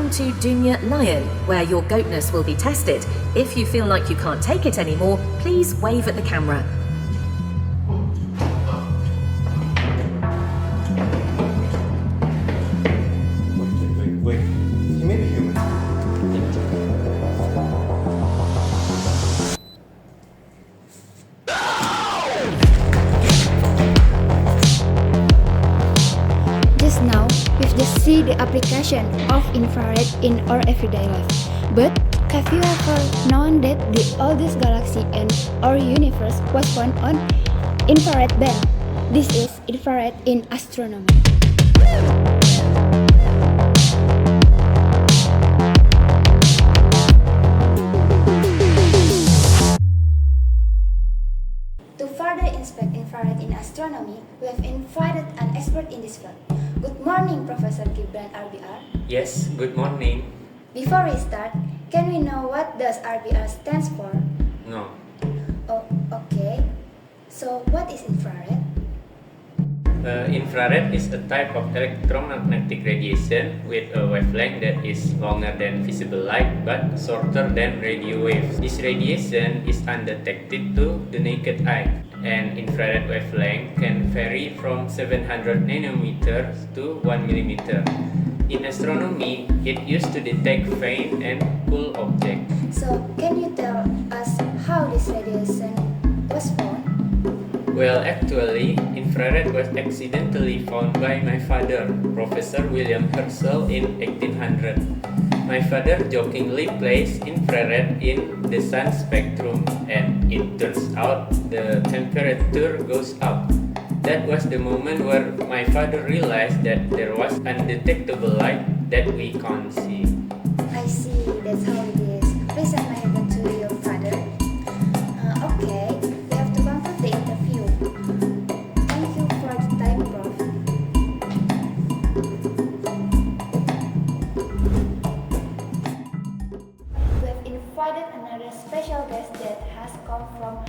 Welcome to Dunya Lion, where your goatness will be tested. If you feel like you can't take it anymore, please wave at the camera. Wait. He may be human. Just now, we've just seen the application of infrared in our everyday life. But have you ever known that the oldest galaxy in our universe was found on infrared band? This is infrared in astronomy. To further inspect infrared in astronomy, we have invited an expert in this field. Good morning, Professor Gibran RBR. Yes, good morning. Before we start, can we know what does RBR stands for? No. Oh, okay. So what is infrared? Infrared is a type of electromagnetic radiation with a wavelength that is longer than visible light but shorter than radio waves. This radiation is undetected to the naked eye, and infrared wavelength can vary from 700 nanometers to 1 millimeter. In astronomy, it used to detect faint and cool objects. So can you tell us how this radiation was found? Well, actually, infrared was accidentally found by my father, Professor William Herschel, in 1800. My father jokingly placed infrared in the sun spectrum, and it turns out the temperature goes up. That was the moment where my father realized that there was undetectable light that we can't see. I see, that's how it is. Please send my heaven to your father. Okay, we have to conclude the interview. Thank you for the time, Prof. We have invited another special guest that has come from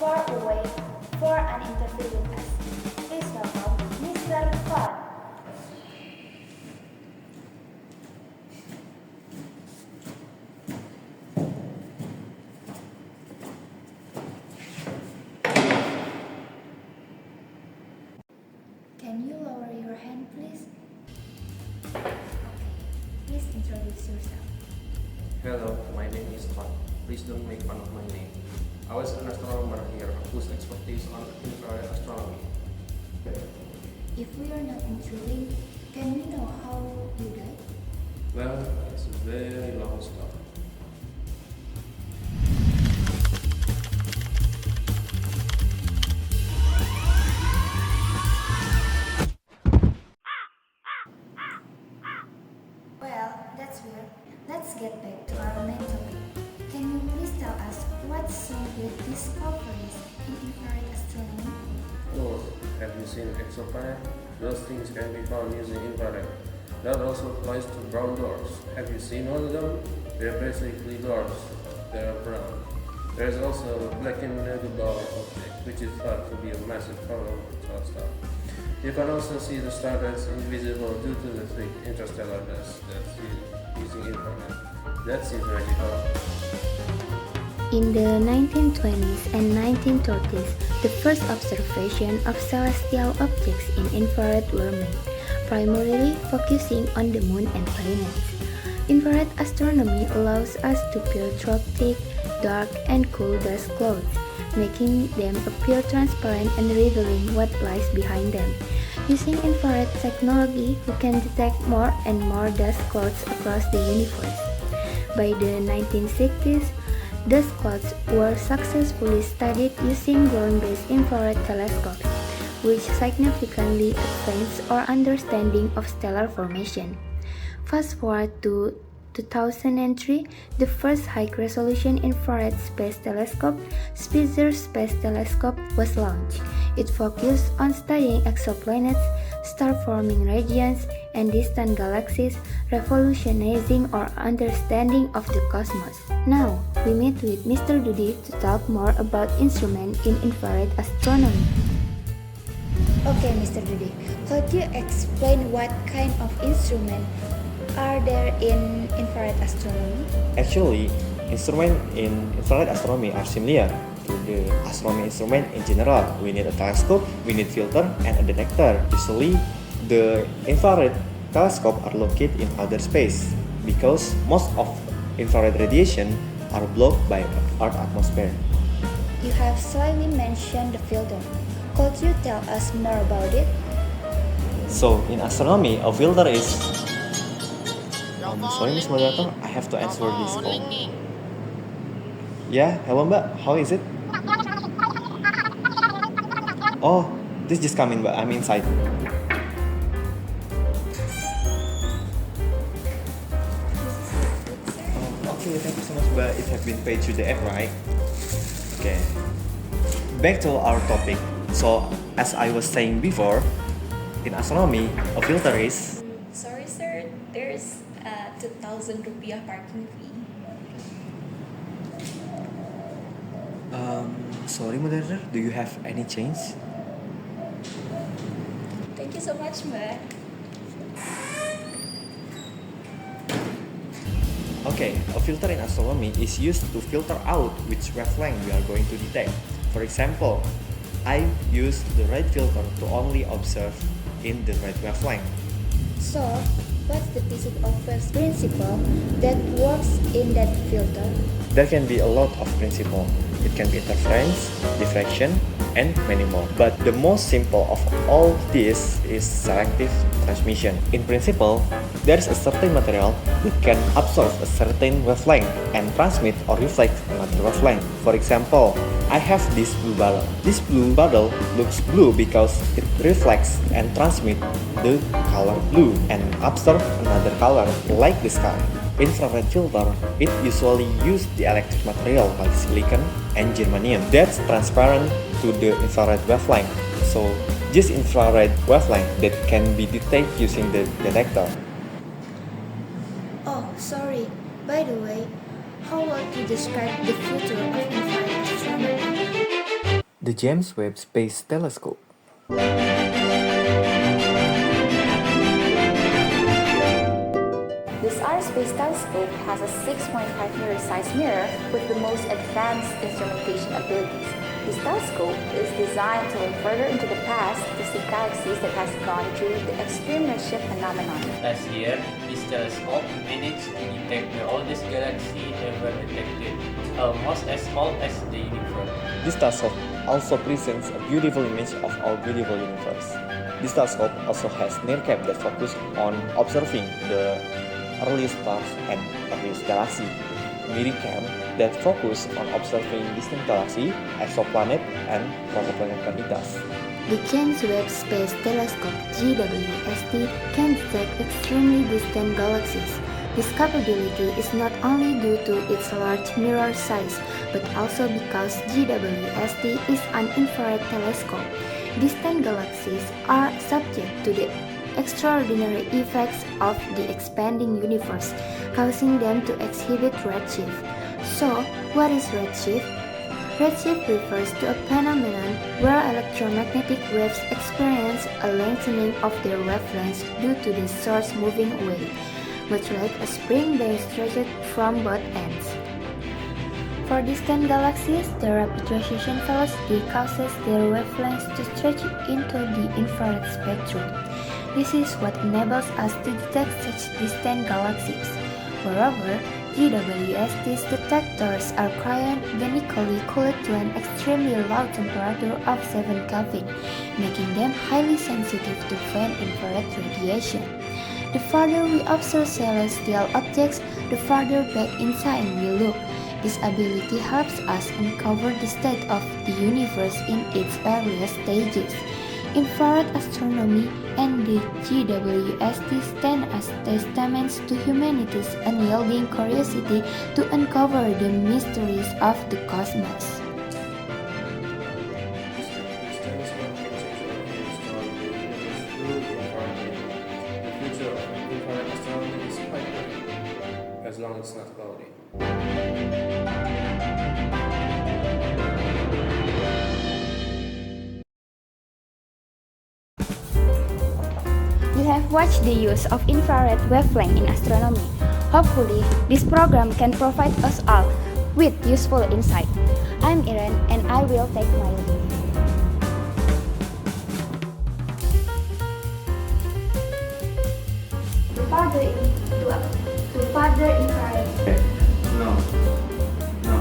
far away for an interview with us. Please welcome Mr. Fad. Can you lower your hand, please? Okay, please introduce yourself. Hello, my name is Todd. Please don't make fun of my name. I was an astronomer here whose expertise on infrared astronomy. If we are not intruding, can we know how you died? Well, it's a very long story. Well, that's weird. Let's get back to our main topic. Can you please tell us what's some of the discoveries in infrared astronomy? Oh, have you seen exoplanet? Those things can be found using infrared. That also applies to brown dwarfs. Have you seen one of them? They're basically dwarfs. They're brown. There's also a blackened nebula object, which is thought to be a massive coronal star. You can also see the star that's invisible due to the thick interstellar dust that's using infrared. That seems magical. In the 1920s and 1930s, the first observation of celestial objects in infrared were made, primarily focusing on the moon and planets. Infrared astronomy allows us to filter thick, dark, and cool dust clouds, making them appear transparent and revealing what lies behind them. Using infrared technology, we can detect more and more dust clouds across the universe. By the 1960s, dust clouds were successfully studied using ground-based infrared telescopes, which significantly advanced our understanding of stellar formation. Fast forward to 2003, the first high-resolution infrared space telescope, Spitzer Space Telescope, was launched. It focused on studying exoplanets, star-forming regions, and distant galaxies, revolutionizing our understanding of the cosmos. Now, we meet with Mr. Dudi to talk more about instruments in infrared astronomy. Okay, Mr. Dudi, could you explain what kind of instrument are there in infrared astronomy? Actually, instruments in infrared astronomy are similar to the astronomy instrument in general. We need a telescope, we need filter, and a detector. Usually, the infrared telescope are located in outer space because most of infrared radiation are blocked by Earth atmosphere. You have slightly mentioned the filter. Could you tell us more about it? So, in astronomy, a filter is... sorry, Miss Moderator, I have to answer this call. Yeah, hello Mbak, how is it? Oh, this just coming Mbak, I'm inside. Okay, thank you so much Mbak, it has been paid through the app, right? Okay, back to our topic. So, as I was saying before, in astronomy, a filter is... Sorry sir, there's a 2,000 rupiah parking fee. Sorry moderator, do you have any change? Thank you so much Mbak. Okay, a filter in astronomy is used to filter out which wavelength we are going to detect. For example, I use the red filter to only observe in the red wavelength. So, what's the piece of principle that works in that filter? There can be a lot of principles. It can be interference, diffraction, and many more. But the most simple of all this is selective transmission. In principle, there is a certain material that can absorb a certain wavelength and transmit or reflect another wavelength. For example, I have this blue bottle. This blue bottle looks blue because it reflects and transmits the color blue and absorb another color like the sky. Infrared filter, it usually use the electric material like silicon and germanium that's transparent to the infrared wavelength. So, just infrared wavelength that can be detected using the detector. Oh, sorry. By the way, how would you describe the future of infrared astronomy? The James Webb Space Telescope. The SAR Space Telescope has a 6.5-meter size mirror with the most advanced instrumentation abilities. This telescope is designed to look further into the past to see galaxies that has gone through the extreme redshift phenomenon. Last year, this telescope managed to detect the oldest galaxy ever detected, almost as old as the universe. This telescope also presents a beautiful image of our beautiful universe. This telescope also has NIRCam that focus on observing the earliest stars and earliest galaxy. MIRICAM that focus on observing distant galaxy, exoplanet, and protoplanetaritas. The James Webb Space Telescope (JWST) can detect extremely distant galaxies. This capability is not only due to its large mirror size, but also because JWST is an infrared telescope. Distant galaxies are subject to the extraordinary effects of the expanding universe, causing them to exhibit redshift. So, what is redshift? Redshift refers to a phenomenon where electromagnetic waves experience a lengthening of their wavelengths due to the source moving away, much like a spring being stretched from both ends. For distant galaxies, the rapid radiation velocity causes their wavelengths to stretch into the infrared spectrum. This is what enables us to detect such distant galaxies. Moreover, JWST's detectors are cryogenically cooled to an extremely low temperature of 7 Kelvin, making them highly sensitive to faint infrared radiation. The farther we observe celestial objects, the farther back in time we look. This ability helps us uncover the state of the universe in its earliest stages. Infrared astronomy and the JWST stand as testaments to humanity's unyielding curiosity to uncover the mysteries of the cosmos. This telescope can change our views toward the universe through the infrared medium. The future of infrared astronomy is quite bright, as long as it's not cloudy. You have watch the use of infrared wavelength in astronomy. Hopefully, this program can provide us all with useful insight. I'm Iren and I will take my leave. To further infrared. No. No.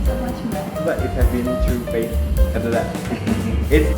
So much more. But it has been through faith after that. It's